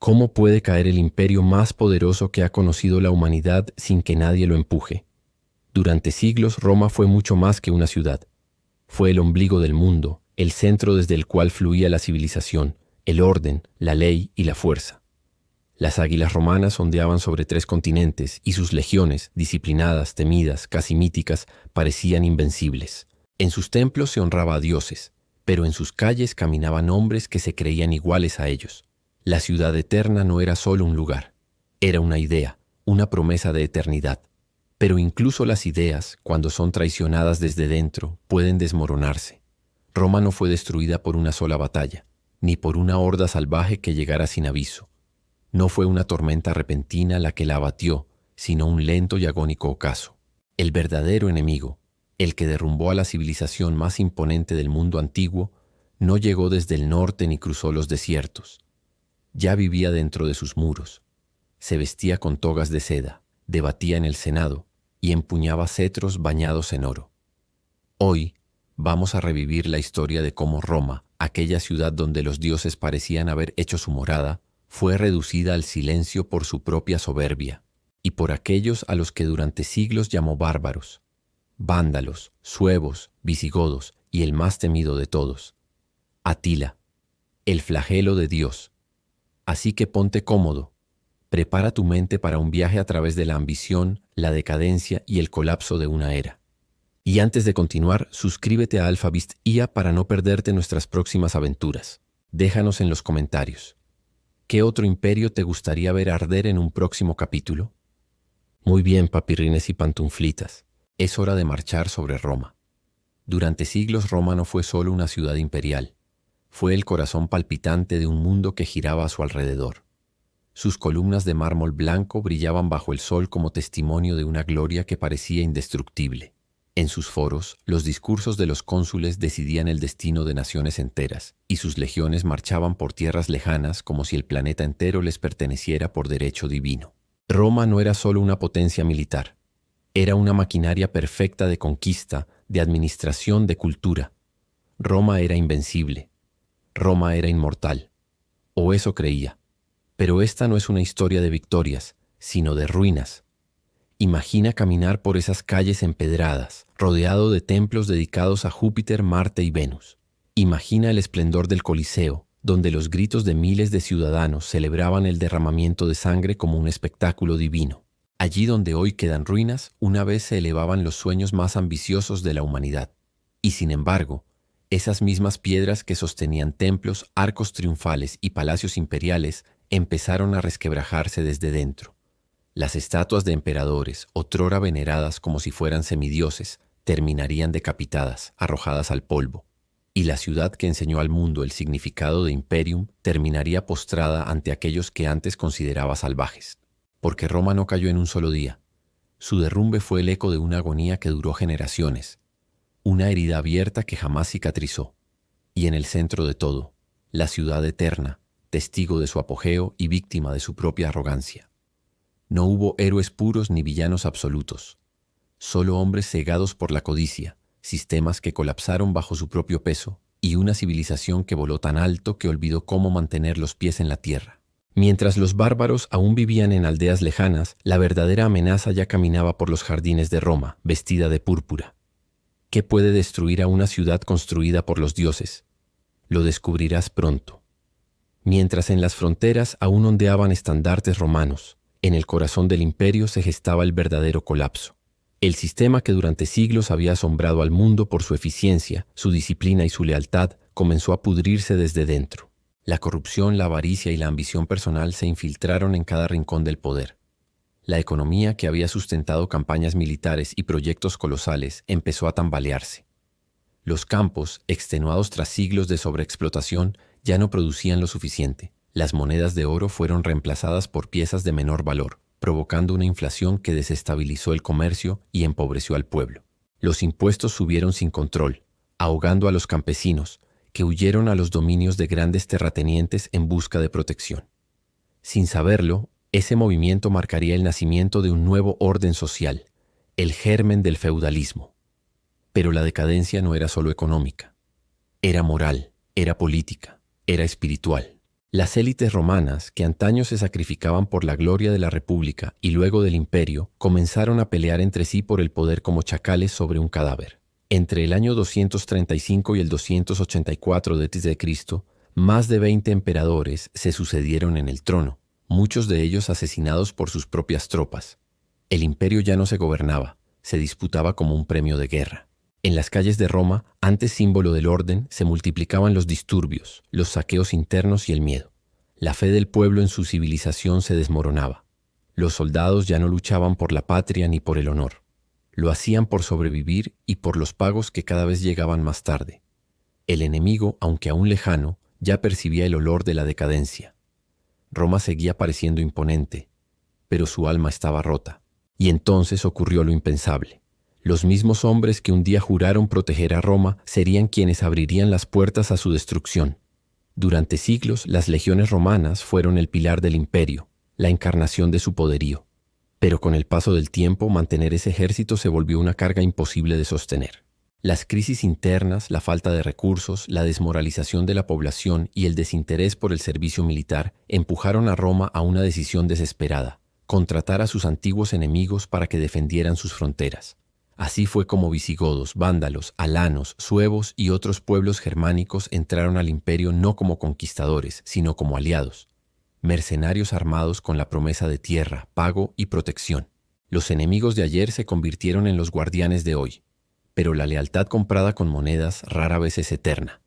¿Cómo puede caer el imperio más poderoso que ha conocido la humanidad sin que nadie lo empuje? Durante siglos, Roma fue mucho más que una ciudad. Fue el ombligo del mundo, el centro desde el cual fluía la civilización, el orden, la ley y la fuerza. Las águilas romanas ondeaban sobre 3 continentes y sus legiones, disciplinadas, temidas, casi míticas, parecían invencibles. En sus templos se honraba a dioses, pero en sus calles caminaban hombres que se creían iguales a ellos. La ciudad eterna no era solo un lugar, era una idea, una promesa de eternidad. Pero incluso las ideas, cuando son traicionadas desde dentro, pueden desmoronarse. Roma no fue destruida por una sola batalla, ni por una horda salvaje que llegara sin aviso. No fue una tormenta repentina la que la abatió, sino un lento y agónico ocaso. El verdadero enemigo, el que derrumbó a la civilización más imponente del mundo antiguo, no llegó desde el norte ni cruzó los desiertos. Ya vivía dentro de sus muros. Se vestía con togas de seda, debatía en el Senado y empuñaba cetros bañados en oro. Hoy vamos a revivir la historia de cómo Roma, aquella ciudad donde los dioses parecían haber hecho su morada, fue reducida al silencio por su propia soberbia y por aquellos a los que durante siglos llamó bárbaros, vándalos, suevos, visigodos y el más temido de todos, Atila, el flagelo de Dios. Así que ponte cómodo, prepara tu mente para un viaje a través de la ambición, la decadencia y el colapso de una era. Y antes de continuar, suscríbete a AlphaBeast IA para no perderte nuestras próximas aventuras. Déjanos en los comentarios. ¿Qué otro imperio te gustaría ver arder en un próximo capítulo? Muy bien, papirrines y pantuflitas. Es hora de marchar sobre Roma. Durante siglos Roma no fue solo una ciudad imperial. Fue el corazón palpitante de un mundo que giraba a su alrededor. Sus columnas de mármol blanco brillaban bajo el sol como testimonio de una gloria que parecía indestructible. En sus foros, los discursos de los cónsules decidían el destino de naciones enteras, y sus legiones marchaban por tierras lejanas como si el planeta entero les perteneciera por derecho divino. Roma no era solo una potencia militar, era una maquinaria perfecta de conquista, de administración, de cultura. Roma era invencible. Roma era inmortal. O eso creía. Pero esta no es una historia de victorias, sino de ruinas. Imagina caminar por esas calles empedradas, rodeado de templos dedicados a Júpiter, Marte y Venus. Imagina el esplendor del Coliseo, donde los gritos de miles de ciudadanos celebraban el derramamiento de sangre como un espectáculo divino. Allí donde hoy quedan ruinas, una vez se elevaban los sueños más ambiciosos de la humanidad. Y sin embargo, esas mismas piedras que sostenían templos, arcos triunfales y palacios imperiales empezaron a resquebrajarse desde dentro. Las estatuas de emperadores, otrora veneradas como si fueran semidioses, terminarían decapitadas, arrojadas al polvo. Y la ciudad que enseñó al mundo el significado de imperium terminaría postrada ante aquellos que antes consideraba salvajes. Porque Roma no cayó en un solo día. Su derrumbe fue el eco de una agonía que duró generaciones, una herida abierta que jamás cicatrizó. Y en el centro de todo, la ciudad eterna, testigo de su apogeo y víctima de su propia arrogancia. No hubo héroes puros ni villanos absolutos, solo hombres cegados por la codicia, sistemas que colapsaron bajo su propio peso y una civilización que voló tan alto que olvidó cómo mantener los pies en la tierra. Mientras los bárbaros aún vivían en aldeas lejanas, la verdadera amenaza ya caminaba por los jardines de Roma, vestida de púrpura. ¿Qué puede destruir a una ciudad construida por los dioses? Lo descubrirás pronto. Mientras en las fronteras aún ondeaban estandartes romanos, en el corazón del imperio se gestaba el verdadero colapso. El sistema que durante siglos había asombrado al mundo por su eficiencia, su disciplina y su lealtad, comenzó a pudrirse desde dentro. La corrupción, la avaricia y la ambición personal se infiltraron en cada rincón del poder. La economía que había sustentado campañas militares y proyectos colosales empezó a tambalearse. Los campos, extenuados tras siglos de sobreexplotación, ya no producían lo suficiente. Las monedas de oro fueron reemplazadas por piezas de menor valor, provocando una inflación que desestabilizó el comercio y empobreció al pueblo. Los impuestos subieron sin control, ahogando a los campesinos, que huyeron a los dominios de grandes terratenientes en busca de protección. Sin saberlo, ese movimiento marcaría el nacimiento de un nuevo orden social, el germen del feudalismo. Pero la decadencia no era solo económica, era moral, era política, era espiritual. Las élites romanas, que antaño se sacrificaban por la gloria de la República y luego del imperio, comenzaron a pelear entre sí por el poder como chacales sobre un cadáver. Entre el año 235 y el 284 d.C., más de 20 emperadores se sucedieron en el trono, muchos de ellos asesinados por sus propias tropas. El imperio ya no se gobernaba, se disputaba como un premio de guerra. En las calles de Roma, antes símbolo del orden, se multiplicaban los disturbios, los saqueos internos y el miedo. La fe del pueblo en su civilización se desmoronaba. Los soldados ya no luchaban por la patria ni por el honor. Lo hacían por sobrevivir y por los pagos que cada vez llegaban más tarde. El enemigo, aunque aún lejano, ya percibía el olor de la decadencia. Roma seguía pareciendo imponente, pero su alma estaba rota. Y entonces ocurrió lo impensable. Los mismos hombres que un día juraron proteger a Roma serían quienes abrirían las puertas a su destrucción. Durante siglos, las legiones romanas fueron el pilar del imperio, la encarnación de su poderío. Pero con el paso del tiempo, mantener ese ejército se volvió una carga imposible de sostener. Las crisis internas, la falta de recursos, la desmoralización de la población y el desinterés por el servicio militar empujaron a Roma a una decisión desesperada: contratar a sus antiguos enemigos para que defendieran sus fronteras. Así fue como visigodos, vándalos, alanos, suevos y otros pueblos germánicos entraron al imperio no como conquistadores, sino como aliados, mercenarios armados con la promesa de tierra, pago y protección. Los enemigos de ayer se convirtieron en los guardianes de hoy, pero la lealtad comprada con monedas rara vez es eterna.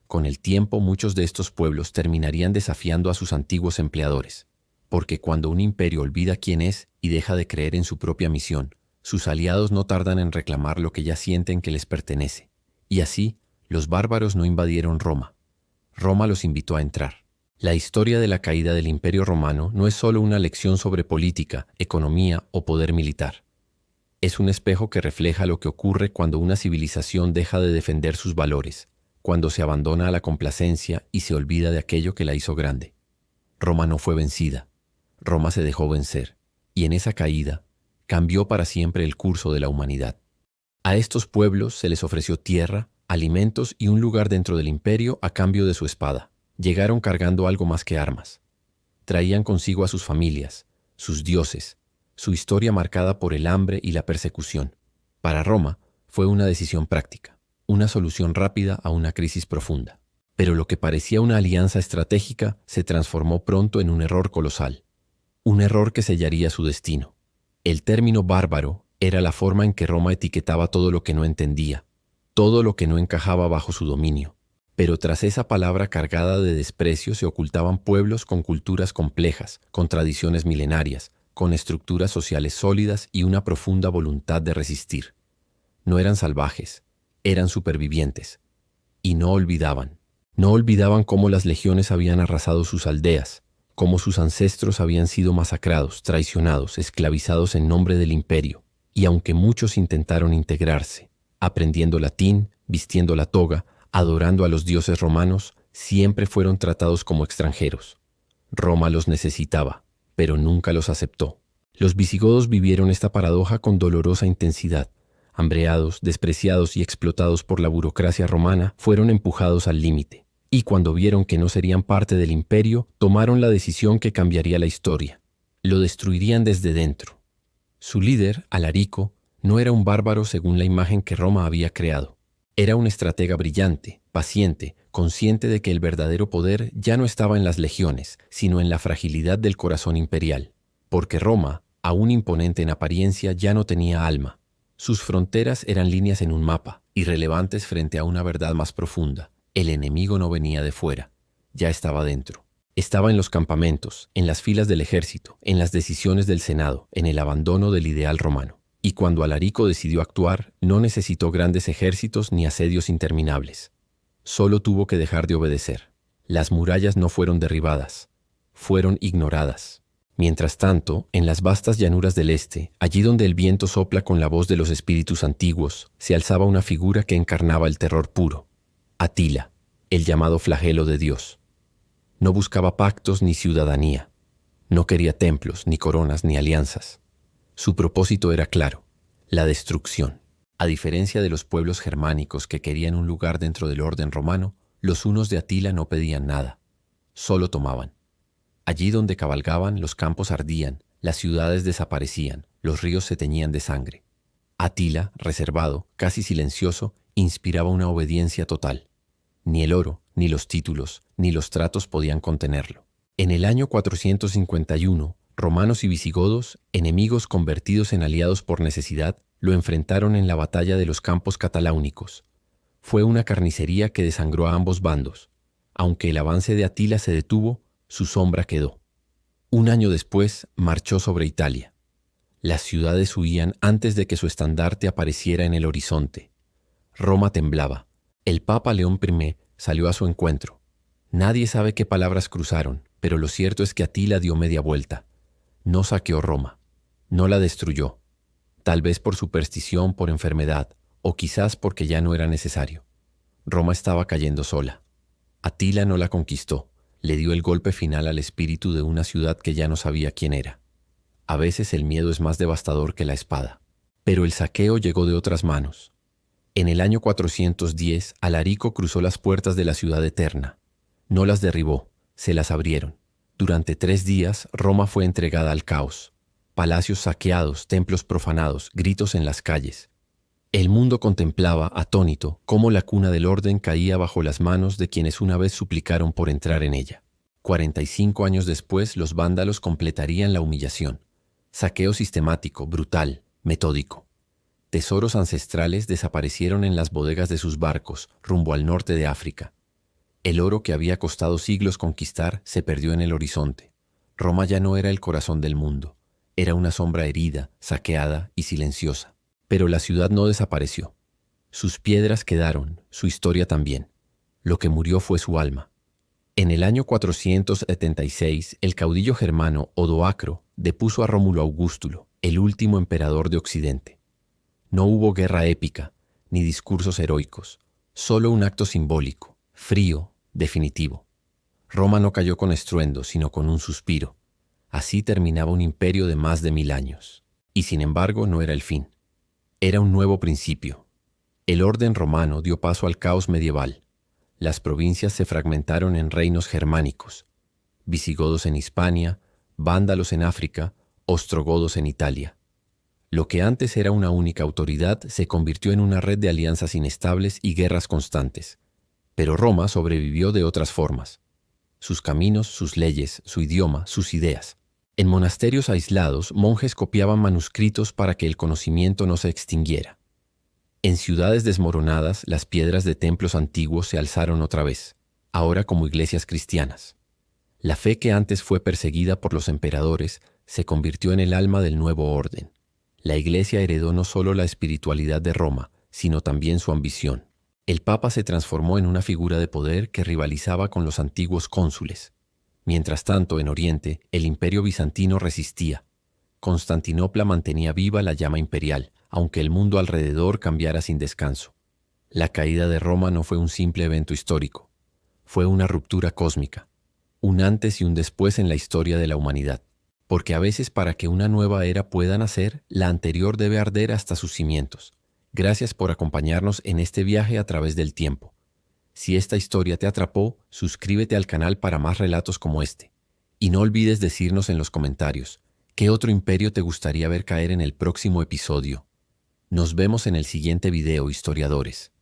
Con el tiempo, muchos de estos pueblos terminarían desafiando a sus antiguos empleadores, porque cuando un imperio olvida quién es y deja de creer en su propia misión, sus aliados no tardan en reclamar lo que ya sienten que les pertenece. Y así, los bárbaros no invadieron Roma. Roma los invitó a entrar. La historia de la caída del Imperio Romano no es solo una lección sobre política, economía o poder militar. Es un espejo que refleja lo que ocurre cuando una civilización deja de defender sus valores, cuando se abandona a la complacencia y se olvida de aquello que la hizo grande. Roma no fue vencida. Roma se dejó vencer, y en esa caída cambió para siempre el curso de la humanidad. A estos pueblos se les ofreció tierra, alimentos y un lugar dentro del imperio a cambio de su espada. Llegaron cargando algo más que armas. Traían consigo a sus familias, sus dioses, su historia marcada por el hambre y la persecución. Para Roma fue una decisión práctica, una solución rápida a una crisis profunda. Pero lo que parecía una alianza estratégica se transformó pronto en un error colosal, un error que sellaría su destino. El término bárbaro era la forma en que Roma etiquetaba todo lo que no entendía, todo lo que no encajaba bajo su dominio. Pero tras esa palabra cargada de desprecio se ocultaban pueblos con culturas complejas, con tradiciones milenarias, con estructuras sociales sólidas y una profunda voluntad de resistir. No eran salvajes, eran supervivientes. Y no olvidaban cómo las legiones habían arrasado sus aldeas, cómo sus ancestros habían sido masacrados, traicionados, esclavizados en nombre del imperio. Y aunque muchos intentaron integrarse, aprendiendo latín, vistiendo la toga, adorando a los dioses romanos, siempre fueron tratados como extranjeros. Roma los necesitaba, pero nunca los aceptó. Los visigodos vivieron esta paradoja con dolorosa intensidad. Hambreados, despreciados y explotados por la burocracia romana, fueron empujados al límite. Y cuando vieron que no serían parte del imperio, tomaron la decisión que cambiaría la historia. Lo destruirían desde dentro. Su líder, Alarico, no era un bárbaro según la imagen que Roma había creado. Era un estratega brillante, paciente, consciente de que el verdadero poder ya no estaba en las legiones, sino en la fragilidad del corazón imperial. Porque Roma, aún imponente en apariencia, ya no tenía alma. Sus fronteras eran líneas en un mapa, irrelevantes frente a una verdad más profunda. El enemigo no venía de fuera, ya estaba dentro. Estaba en los campamentos, en las filas del ejército, en las decisiones del Senado, en el abandono del ideal romano. Y cuando Alarico decidió actuar, no necesitó grandes ejércitos ni asedios interminables. Solo tuvo que dejar de obedecer. Las murallas no fueron derribadas, fueron ignoradas. Mientras tanto, en las vastas llanuras del este, allí donde el viento sopla con la voz de los espíritus antiguos, se alzaba una figura que encarnaba el terror puro. Atila, el llamado flagelo de Dios. No buscaba pactos ni ciudadanía. No quería templos, ni coronas, ni alianzas. Su propósito era claro, la destrucción. A diferencia de los pueblos germánicos que querían un lugar dentro del orden romano, los hunos de Atila no pedían nada. solo tomaban. Allí donde cabalgaban, los campos ardían, las ciudades desaparecían, los ríos se teñían de sangre. Atila, reservado, casi silencioso, inspiraba una obediencia total. Ni el oro, ni los títulos, ni los tratos podían contenerlo. En el año 451, romanos y visigodos, enemigos convertidos en aliados por necesidad, lo enfrentaron en la batalla de los campos cataláunicos. Fue una carnicería que desangró a ambos bandos. Aunque el avance de Atila se detuvo, su sombra quedó. Un año después, marchó sobre Italia. Las ciudades huían antes de que su estandarte apareciera en el horizonte. Roma temblaba. El Papa León I salió a su encuentro. Nadie sabe qué palabras cruzaron, pero lo cierto es que Atila dio media vuelta. No saqueó Roma. No la destruyó. Tal vez por superstición, por enfermedad, o quizás porque ya no era necesario. Roma estaba cayendo sola. Atila no la conquistó. Le dio el golpe final al espíritu de una ciudad que ya no sabía quién era. A veces el miedo es más devastador que la espada. Pero el saqueo llegó de otras manos. En el año 410, Alarico cruzó las puertas de la ciudad eterna. No las derribó, se las abrieron. Durante 3 días, Roma fue entregada al caos. Palacios saqueados, templos profanados, gritos en las calles. El mundo contemplaba, atónito, cómo la cuna del orden caía bajo las manos de quienes una vez suplicaron por entrar en ella. 45 años después, los vándalos completarían la humillación. Saqueo sistemático, brutal, metódico. Tesoros ancestrales desaparecieron en las bodegas de sus barcos, rumbo al norte de África. El oro que había costado siglos conquistar se perdió en el horizonte. Roma ya no era el corazón del mundo. Era una sombra herida, saqueada y silenciosa. Pero la ciudad no desapareció. Sus piedras quedaron, su historia también. Lo que murió fue su alma. En el año 476, el caudillo germano Odoacro depuso a Rómulo Augustulo, el último emperador de Occidente. No hubo guerra épica, ni discursos heroicos, solo un acto simbólico, frío, definitivo. Roma no cayó con estruendo, sino con un suspiro. Así terminaba un imperio de más de 1000 años. Y sin embargo no era el fin. Era un nuevo principio. El orden romano dio paso al caos medieval. Las provincias se fragmentaron en reinos germánicos. Visigodos en Hispania, vándalos en África, ostrogodos en Italia. Lo que antes era una única autoridad se convirtió en una red de alianzas inestables y guerras constantes. Pero Roma sobrevivió de otras formas. Sus caminos, sus leyes, su idioma, sus ideas. En monasterios aislados, monjes copiaban manuscritos para que el conocimiento no se extinguiera. En ciudades desmoronadas, las piedras de templos antiguos se alzaron otra vez, ahora como iglesias cristianas. La fe que antes fue perseguida por los emperadores se convirtió en el alma del nuevo orden. La Iglesia heredó no solo la espiritualidad de Roma, sino también su ambición. El Papa se transformó en una figura de poder que rivalizaba con los antiguos cónsules. Mientras tanto, en Oriente, el Imperio bizantino resistía. Constantinopla mantenía viva la llama imperial, aunque el mundo alrededor cambiara sin descanso. La caída de Roma no fue un simple evento histórico. Fue una ruptura cósmica, un antes y un después en la historia de la humanidad. Porque a veces para que una nueva era pueda nacer, la anterior debe arder hasta sus cimientos. Gracias por acompañarnos en este viaje a través del tiempo. Si esta historia te atrapó, suscríbete al canal para más relatos como este. Y no olvides decirnos en los comentarios, ¿qué otro imperio te gustaría ver caer en el próximo episodio? Nos vemos en el siguiente video, historiadores.